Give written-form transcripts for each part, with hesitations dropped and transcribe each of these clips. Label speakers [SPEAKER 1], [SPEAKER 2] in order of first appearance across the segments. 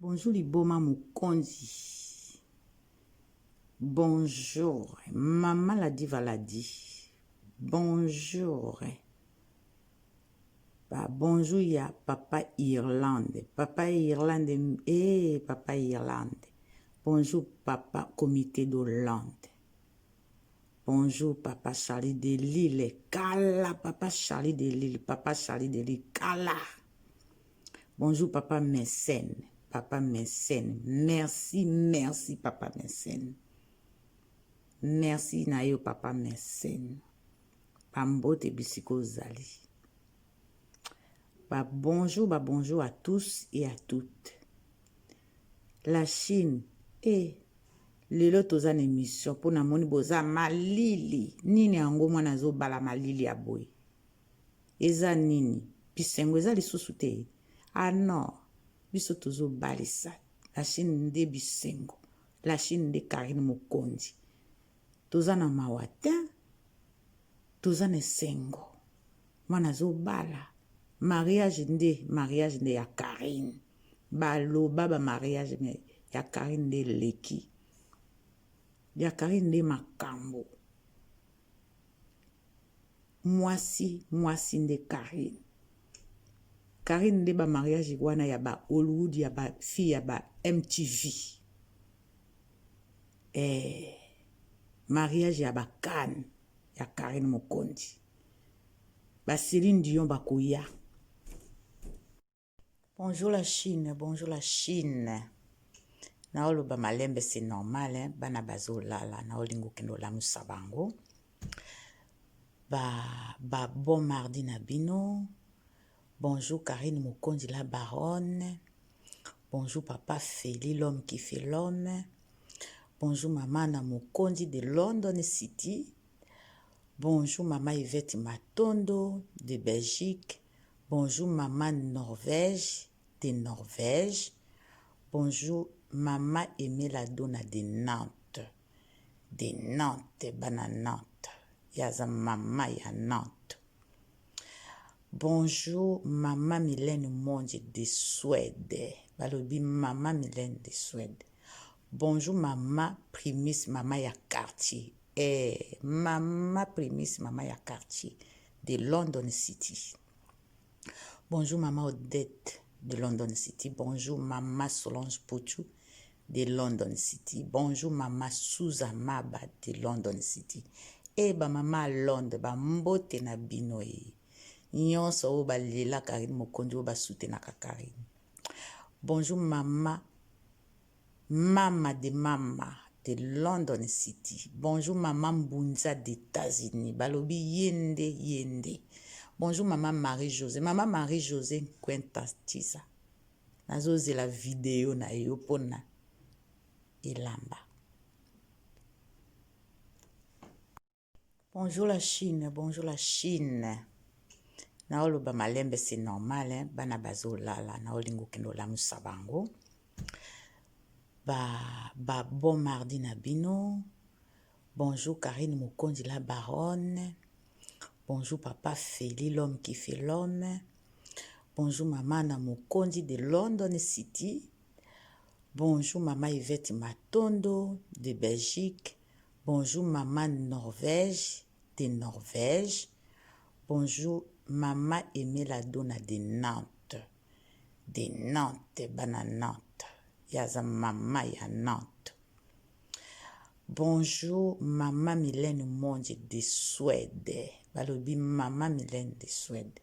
[SPEAKER 1] Bonjour Liboma Mukonzi. Bonjour. Maman la diva l'a dit. Bonjour. Bonjour, il y a Papa Irlande. Papa Irlande. Papa Irlande. Bonjour, Papa Comité d'Hollande. Bonjour, Papa Charlie de Lille. Kala, Papa Charlie de Lille. Papa Charlie de Lille. Kala. Bonjour, Papa Mécène. Papa Mécène. Merci, merci, Papa Mécène. Merci, Nayo, Papa Mécène. Pambote Bisiko Zali. Bonjour, bonjour à tous et à toutes. La Chine et lelo toza na émission pour na moni boza malili. Nini yango mwana zo bala malili ya boy. Eza nini? Bisengo eza lisusu te. Ah non. Biso tozo balisa. La Chine nde bisengo. La Chine nde Karine Mukonzi. Toza na mawatin. Toza na sengo. Mwana zo bala. Mariage nde ya Karine. Baba mariage ya Karine nde leki. Ya Karine nde makambo. Mwasi nde Karine. Karine nde ba mariage wana ya ba Hollywood ya ba fille ya ba MTV. Mariage ya ba Cannes ya Karine Mukonzi. Ba Céline Dion bakoya. Bonjour la Chine, bonjour la Chine. Naolo ba malembe c'est normal hein, bana bazo lala naolingo kendo la musabango. Bon mardi na bino. Bonjour Karine Mukonzi la baronne. Bonjour Papa Feli, l'homme qui fait l'homme. Bonjour Maman na Mukonzi de London City. Bonjour Maman Yvette Matondo de Belgique. Bonjour Maman Norvège de Norvège. Bonjour Maman Aimé la Donna de Nantes. De Nantes, bana Nantes. Yaza Maman ya Nantes. Bonjour Maman Mylène Monge de Suède. Balobi Maman Mylène de Suède. Bonjour Maman Primis Maman ya quartier. Maman Primis Maman ya quartier de London City. Bonjour Maman Odette de London City. Bonjour Maman Solange Pochou de London City. Bonjour Maman Souza Maba de London City. Maman Londres, mbote na bino nyonso o balela Karine Mukonzi o basute na Karine. Bonjour Maman de London City. Bonjour Maman Mbunza d'États-Unis. Balobi yende. Bonjour Maman Marie-José. Maman Marie-José Quintastisa. Nazoze la vidéo na yo pona elamba. Bonjour la Chine, bonjour la Chine. Naolo ba malembe c'est normal hein, bana bazo lala naolingo kendo la musabango. Bon mardi na bino. Bonjour Karine Mukonzi la baronne. Bonjour Papa Feli, l'homme qui fait l'homme. Bonjour Maman na Mukonzi de London City. Bonjour Maman Yvette Matondo de Belgique. Bonjour Maman Norvège de Norvège. Bonjour Maman Aimé la Donna de Nantes. De Nantes, bana Nantes. Yaza Maman ya Nantes. Bonjour Maman Mylène Monge de Suède. Balobi Maman Mylène de Suède.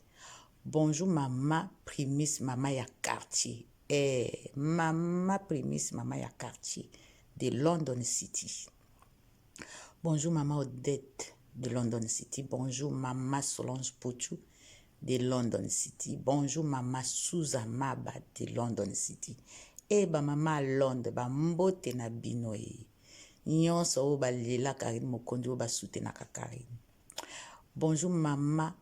[SPEAKER 1] Bonjour Maman Primis Maman ya quartier. Maman Primis Maman ya quartier de London City. Bonjour Maman Odette de London City. Bonjour Maman Solange Pochou de London City. Bonjour Maman Souza Maba de London City. Maman Londres, mbote na bino nyonso o balela Karine Mukonzi o basute na Karine. Bonjour Maman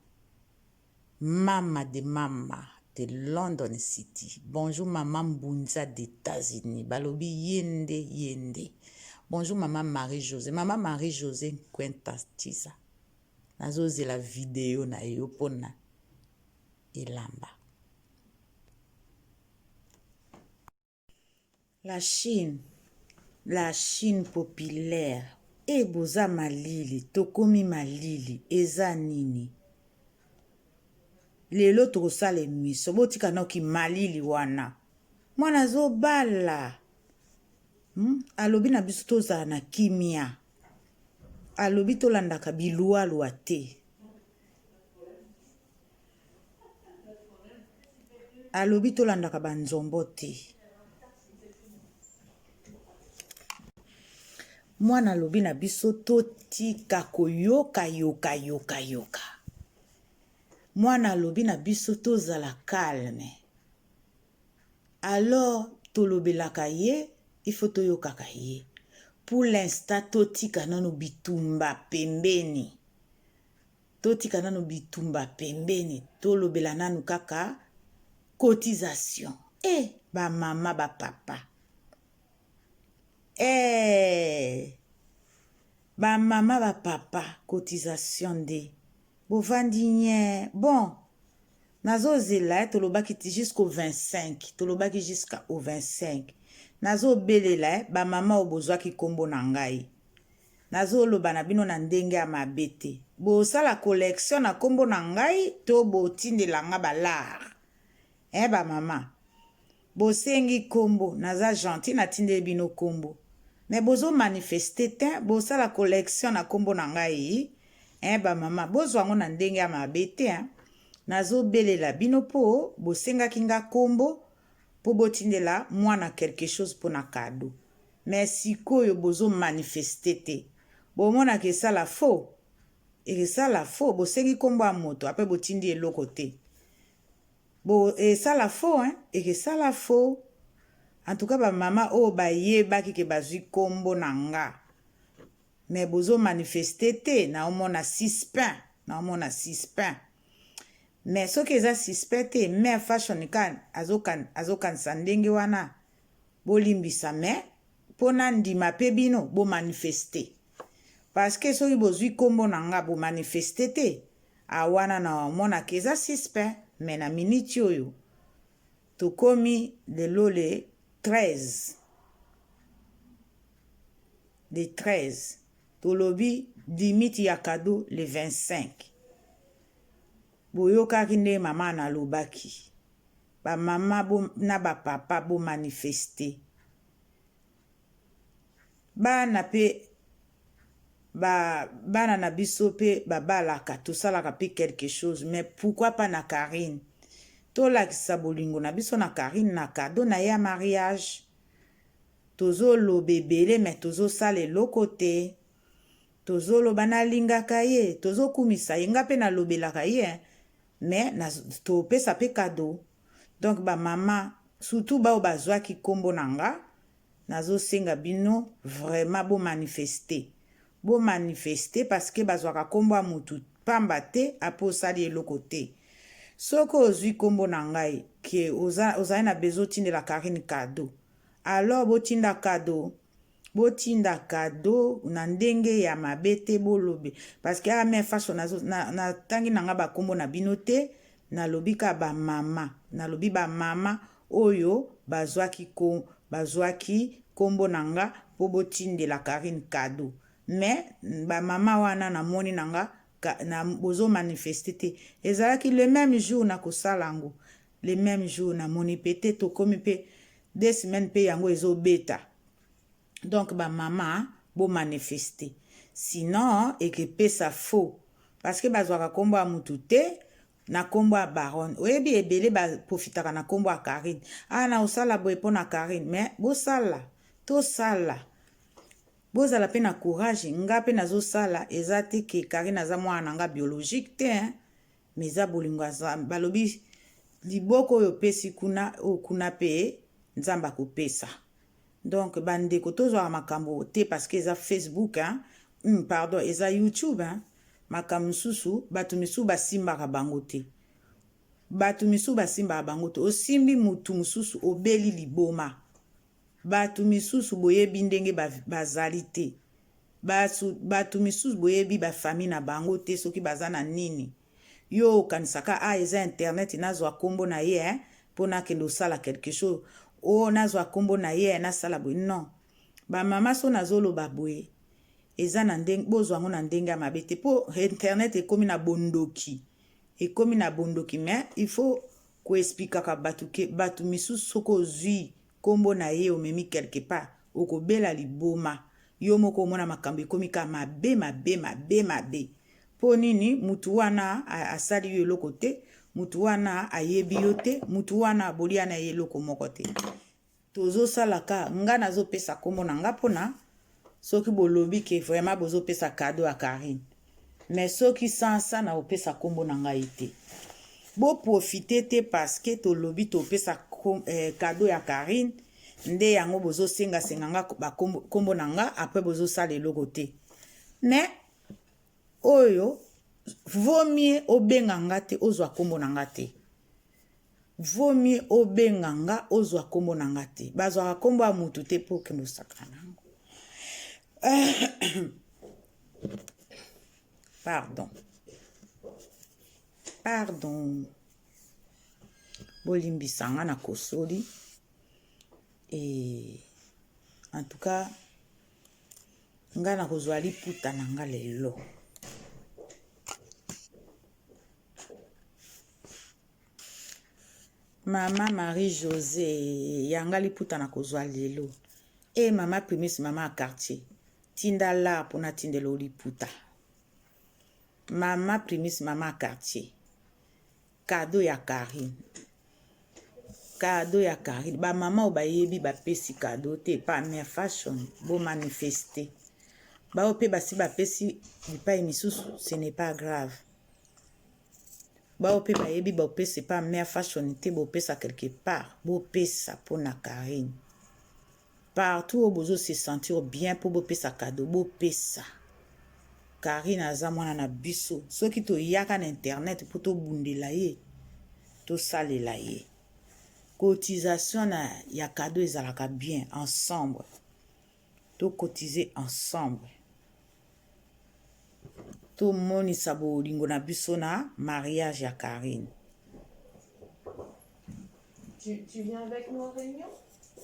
[SPEAKER 1] de London City. Bonjour Maman Mbunza d'États-Unis. Balobi yende. Bonjour Maman Marie-José. Maman Marie-José Quintastisa. Nazoze la vidéo na yo pona elamba. la Chine populaire e boza malili tokomi malili eza nini lelo tokosala emiso botika noki malili wana mwana azobala alobi na biso tozala na kimia alobi tolandaka bilualua te alobi tolandaka banzombo te mwana alobi na biso totika koyoka yoka mwana alobi na biso tozala calme alors tolobelaka ye ifo toyokaka ye pour l'instant totika nano bitumba pembeni tolobela nanu kaka cotisation ba mama ba papa ba mama ba papa cotisation nde bovandi nye bon nazozela tolobaki jusqu'au 25 tolobaki jusqu'au 25 nazobelela ba mama obozwaki kombo na ngai nazoloba na bino na ndenge ya mabe te bosala collection na kombo na ngai to botindelanga balar ba mama bosengi kombo naza gentil natindeli bino kombo me bozo manifeste te bosala collection na kombo na ngai ba mama bozwango na ndenge ya mabe te nazobelela bino po bosengaki nga kombo po botindela mwana quelque chose po na kado mais sikoyo bozo manifeste te bomonaka esala faux bosengi kombo ya moto ape botindi eloko te esala faux ekesala faux en tout cas ba mama oyo bayebaki ke bazwi kombo na nga mais bozo manifeste te naomona suspect mais soki eza suspect te mare fashion kan azokanisa ndenge wana bolimbisa me mpona ndima mpe bino bomanifeste parce que soki bozwi kombo na nga bomanifeste te awana naomonaka eza suspect me na miniti oyo tokomi lelo le 13 tolobi limiti ya kado le 25 boyokaki nde mama nalobaki bamama na bapapa bomanifeste bana na biso mpe babalaka tosalaka mpe quelque chose mais pourquoi pas na Karine tolakisa bolingo na biso na Karine na kado na ya mariage tozoloba ebele me tozosala eloko te tozoloba nalingaka ye tozokumisa ye nga mpe nalobelaka ye mais topesa mpe kado donc bamama surtout bao bazwaki kombo na nga nazosenga bino vraiment bomanifeste parce que bazwaka kombo ya mutu pamba te apo osali eloko te soki ozwi kombo na ngai ke ozali na bezo otindela Karine kado alors botinda kado na ndenge ya mabe te bolobe parce que a même façon natangi na nga bakombo na bino te nalobi ka nalobi bamama oyo bazwaki kombo na nga po botindela Karine kado mais bamama wana namoni na nga bozo manifeste te ezalaki le même jour na kosala yango le même jour namoni pete tokomi mpe 2 semaines mpe yango ezobeta donc bamama bomanifeste sinon ekepesa faux parce que bazwaka kombo ya mutu te na kombo ya baronne oyebi ebele baprofitaka na kombo ya Karine na osala boye mpo na Karine mais tosala bozala mpe na courage nga mpe nazosala eza te ke Karine aza mwana na nga biologique te mais eza bolingo balobi liboko oyo opesi kuna mpe nzambe akopesa donc bandeko tozwaka makambo te parce que eza Facebook pardon eza YouTube makambo mosusu bato misusu basimbaka bango te osimbi mutu mosusu obeli liboma bato misusu boyebi ndenge bazali te bato misusu boyebi bafamille na bango te soki baza na nini yo okanisaka eza internet nazwa kombo na ye mpona akende osala quelque chose o nazwa kombo na ye nasala boye non bamama so nazoloba boye eza na ndenge bozwa yango na ndenge ya mabe te mpo internet ekomi na bondoki mais il faut koexplikaka bato misusu soki ozwi kombo na ye omemi quelque part okobela liboma yo moko omona makambo ekomi ka mabe mpo nini mutu wana asali yo eloko te mutu wana ayebi yo te mutu wana aboli ana ye eloko moko te tozosalaka nga nazopesa kombo na nga mpona soki bolobi ke vraiment bozopesa cadeau ya Karine mais soki sansa na opesa kombo na ngai te bo profite te parce que tolobi topesa cadeau ya Karine nde yango bozosenga nga kombo na nga après bozosala eloko te mais oyo vaut mieux obenga nga te ozwa kombo na nga te vaut mieux obenga nga ozwa kombo na nga te bazwaka kombo ya mutu te mpo okende osakana nango pardon bolimbisa nga na kosoli en tout cas nga na kozwa liputa na nga lelo mama Marie-José yanga liputa na kozwa lelo mama Primus mama ya quartier tinda la pona tindelo liputa mama Primus mama ya quartier cadeau ya Karine ba mama obayebi bapesi cadeau te pa mère fashion bo manifester ba ope basi bapesi bipai misusu ce n'est pas grave ba ope bayebi ba opesi pa mère fashion te bo pesa quelque part bo pesa pona Karine partout où bozo se sentir bien pour bo pesa cadeau bo pesa Karine aza mwana na biso soki to yaka na internet pour to bundela ye to salela ye cotisation na ya cadeau ezalaka bien ensemble to cotiser ensemble to monisa bolingo na biso na mariage ya Karine.
[SPEAKER 2] Tu viens avec nous en réunion?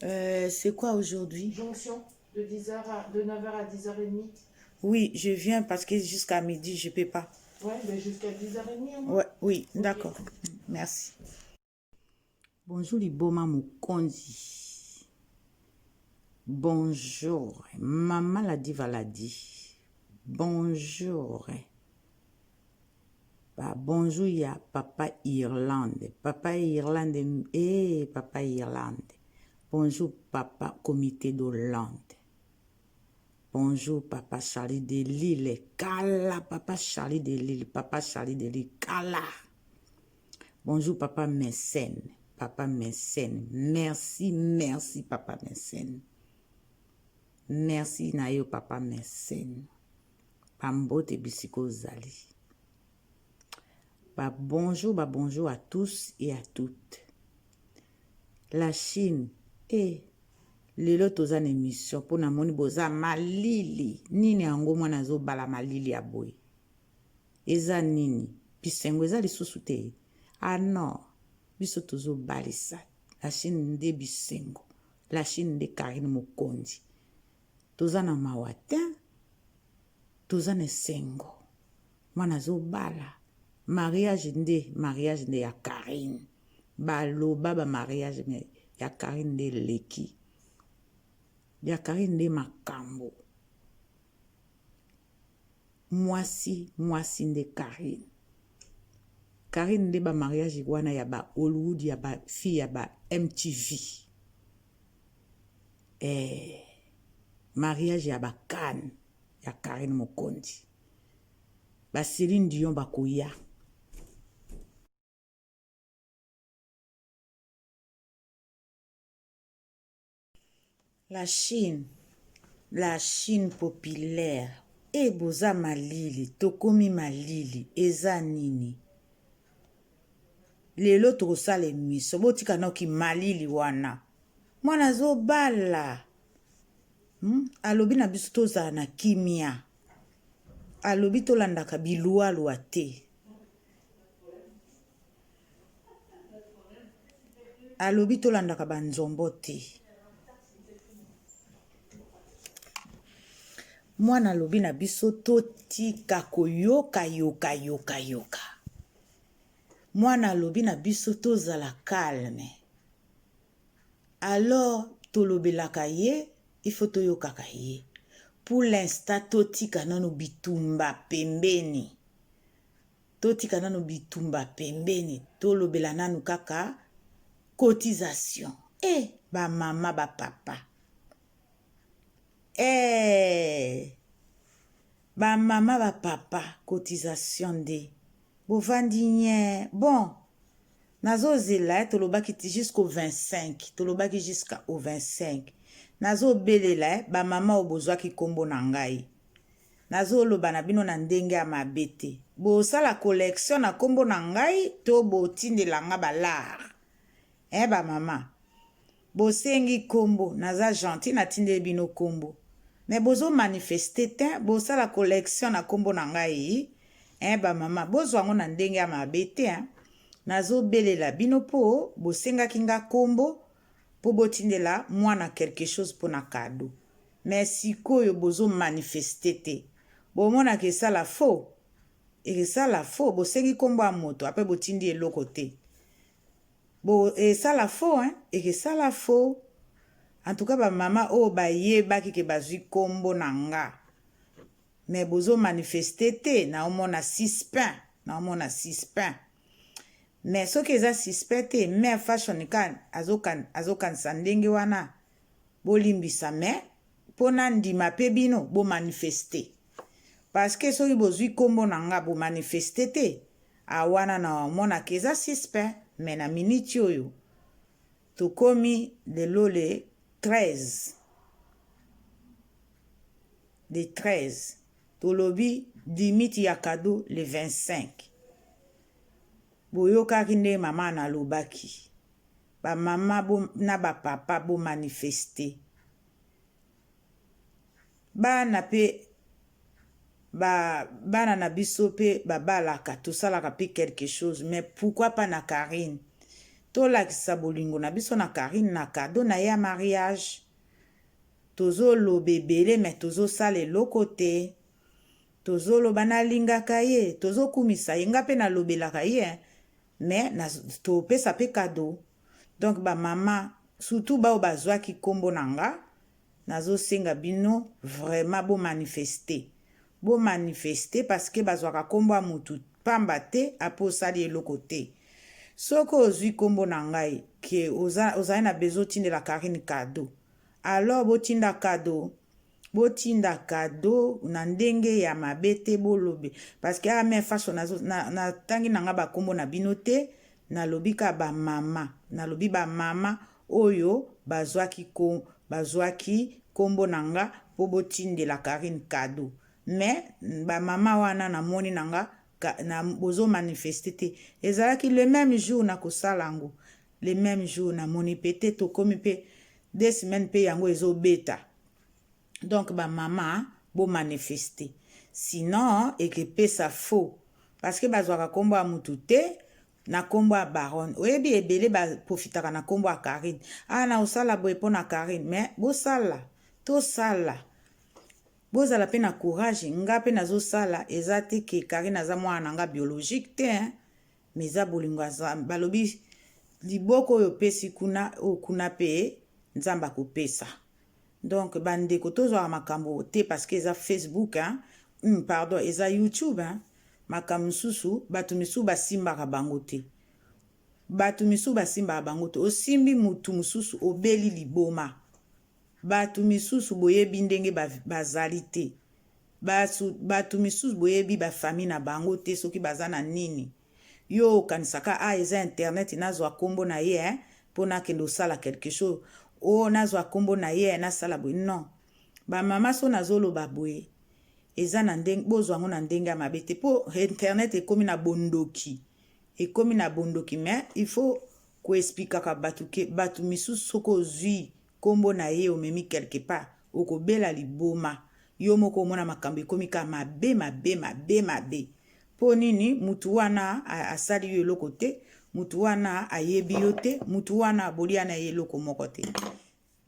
[SPEAKER 1] C'est quoi aujourd'hui?
[SPEAKER 2] Jonction de 9h à 10h30.
[SPEAKER 1] Oui, je viens parce que jusqu'à midi, je peux pas.
[SPEAKER 2] Ouais, mais jusqu'à 10h30.
[SPEAKER 1] Ouais, oui, okay. D'accord. Merci. Bonjour Liboma Mukonzi. Bonjour. Maman la diva l'a dit. Bonjour. Bah, bonjour, il y a Papa Irlande. Papa Irlande. Papa Irlande. Bonjour, Papa Comité d'Hollande. Bonjour, Papa Charlie de Lille. Kala, Papa Charlie de Lille. Papa Charlie de Lille. Kala. Bonjour, Papa Mécène. Papa Mécène. Merci, merci, Papa Mécène. Merci, Nayo, Papa Mécène. Pambote Bisiko Zali. Bah, bonjour à tous et à toutes. La Chine est lelo toza na émission pour na moni boza malili nini yango mwana zo bala malili ya boy eza nini bisengo eza lisusu te non biso tozo balisa la Chine nde bisengo la Chine nde Karine Mokonzi toza na mawatin toza na sengo mwana zo bala mariage nde ya Karine baloba ba mariage ya Karine nde leki ya Karine nde makambo mwasi nde Karine nde ba mariage wana ya ba Hollywood ya ba fille ya ba MTV mariage ya ba Cannes ya Karine Mokonzi ba Céline Dion bakoya la Chine populaire boza malili tokomi malili eza nini lelo tokosala émission botika noki malili wana mwana zo bala alobi na biso tozala na kimia alobi tolandaka bilwalwa te alobi tolandaka banzombo te. Mwana alobi na biso totika koyoka yoka yoka yoka. Mwana alobi na biso tozala calme. Alors tolobelaka ye, il faut toyokaka ye. Pour l'instant totika nano bitumba pembeni. Totika nano bitumba pembeni. Tolobela nanu kaka cotisation. Ba mama ba papa. Ba mama ba papa cotisation de. Bovandi nye. Bon. Nazo zela tolobaki jusqu'au 25. Tolobaki jusqu'au 25. Nazo belela ba mama obozwaki kombo na ngai. Nazo loba na bino na ndenge ya mabete. Bo sala collection na kombo na ngai to bo tindela nga balar. Ba mama. Bo sengi kombo naza gentil na tinde bino kombo. Mais bozo manifester te bo sala collection na kombo na ngai. Ba mama bozo ngo na ndenge ya mabete nazo belela bino po bo senga kinga kombo po botindela mwana quelque chose pour na cadeau. Mais sikoyo bozo manifester te. Bo mona ke ça la faux. Et ça la faux bo sengi kombo a moto après botindi eloko te. Bo et ça la faux et que ça la faux. En tout cas ba mama o ba yeba ki ke bazui kombo nanga. Mais bozo manifester te na omona 6 pains, na omona 6 pains. Mais ce que za 6 pains te mais fashion kan azokan sandenge wana bolimbisa mais pona ndima pe bino bo manifester. Parce que soki bozui kombo nanga bo manifester te awana na omona ke za 6 pains mais na minute oyo tokomi de lole 13 de 13 tolobi dimiti ya cadeau le 25 boyoka kinde mama na lobaki ba mama bo na ba papa bo manifester bana pe bana na biso pe babalaka tosalaka pe quelque chose mais pourquoi pas na Karine tolakisa bolingo na biso na Karine na cadeau na ya mariage tozo lobebele mais tozo sale lokote tozo loba na lingaka ye tozo kumisa yenga pe na lobelaka ye mais na to pesa pe cadeau. Donc ba mama surtout ba bazwaki kombo nanga nazo senga bino vraiment bo manifester parce que bazwaka kombo a mutu pamba te apo sali lokote. Soko ozwi kombo nangai ke oza na bezo tindela Karine cadeau. Alors botinda cadeau na ndenge ya mabete bolobe parce que mais façon na tangi nanga ba kombo na binote na lobika ba mama na lobi ba mama oyo bazwaki kombo nanga po botindela Karine cadeau. Mais ba mama wana na moni nanga na bozo manifester te ezalaki le même jour na kosalango le même jour na moni pete to komi pe 2 semaines pe yango ezo beta. Donc ba mama bo manifester sinon et que pesa faux parce que bazwaka kombo a mutu te na kombo a baron oyebi ebele ba profitaka na kombo a Karine na osala boye po na Karine mais bosala to sala bozala pe na courage nga pe nazo sala eza te ke Karine aza mwana nga biologique te mais za bolingo aza balobi liboko oyo pesi kuna pe nzamba kopesa. Donc bandeko tozwa makambo te parce que eza Facebook pardon eza YouTube makambo susu batu misu basimbaka bango te. Batu misu basimbaka bango te osimbi mutu mususu obeli liboma. Batu misusu boyebi ndenge bazali te. Batu misusu boyebi ba famille na bango te soki bazana nini. Yo kanisaka eza internet nazwa kombo na ye pona kendo sala quelque chose. Nazwa kombo na ye na sala boye non. Ba mama so nazolo baboye. Eza na ndenge bozwa ngo na ndenge mabete po internet ekomi na bondoki. Ekomi na bondoki mais il faut ko expliquer ka batu misusu soko zui kombo na ye omemi quelque part okobela liboma yo moko mona makambo ekomi ka mabe po nini mutu wana asali yo lokote mutu wana ayebi yo te, mutu wana aboli ana ye eloko moko te.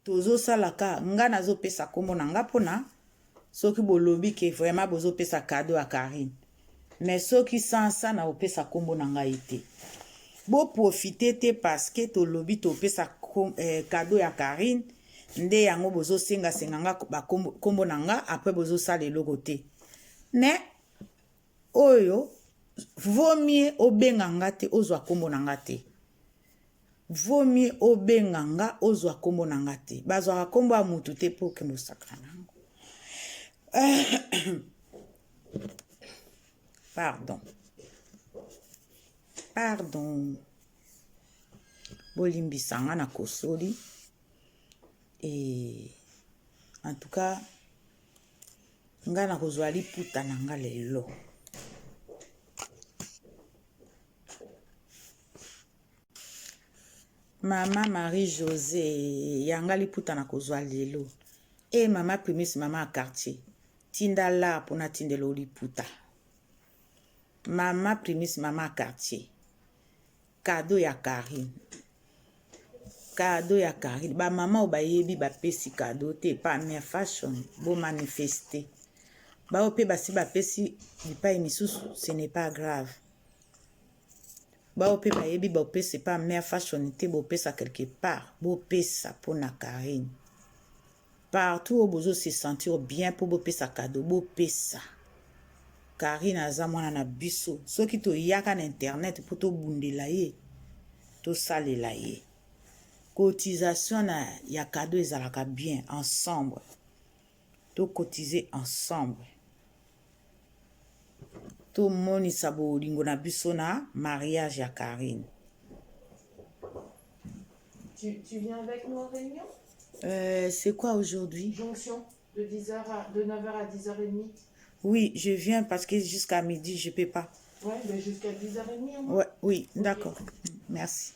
[SPEAKER 1] Tozosalaka nga nazopesa kombo na nga mpona soki bolobi ke vraiment bozopesa cadeau à Karine. Mais soki sansa na opesa kombo na ngai te. Bo profiter te parce que tolobi topesa cadeau ya Karine nde yango bozo senga nga ba kombo na nga après bozo sala eloko te. Ne oyo vaut mieux obenga nga te ozwa kombo na nga te. Vaut mieux obenga nga ozwa kombo na nga te. Bazwaka kombo ya mutu te po ke mosakra nango. Pardon. Bolimbisa nga na kosoli. Et en tout cas, nga na kozwa liputa na nga lelo. Mama Marie-José, yanga liputa na kozwa lelo. Et mama Primus, mama à quartier. Tinda la pona tindelo liputa. Mama Primus, mama à quartier. Cadeau ya Karine. Cadeau ya Karine. Ba mama ou ba yebi ba pesi cadeau te. Pas mère fashion. Bo manifester. Ba ope basi ba pesi. Pas émissous, ce n'est pas grave. Ba ope ba yebi ba ope c'est pas mère fashion te. Bo pesa quelque part. Bo pesa pour na Karine. Partout où vous se sentir bien pour bo pesa cadeau. Bo pesa. Karine aza mwana na biso. Soki to yaka na internet pour to bundela ye. To salela ye. Cotisation na ya cadeau ezalaka bien ensemble. To cotiser ensemble. To monisa bolingo na biso na mariage ya Karine.
[SPEAKER 2] Tu viens avec nous en réunion?
[SPEAKER 1] C'est quoi aujourd'hui?
[SPEAKER 2] Jonction, de 9h à 10h30.
[SPEAKER 1] Oui, je viens parce que jusqu'à midi, je peux pas.
[SPEAKER 2] Ouais, ben jusqu'à 10h30.
[SPEAKER 1] Ouais, oui, d'accord. Merci.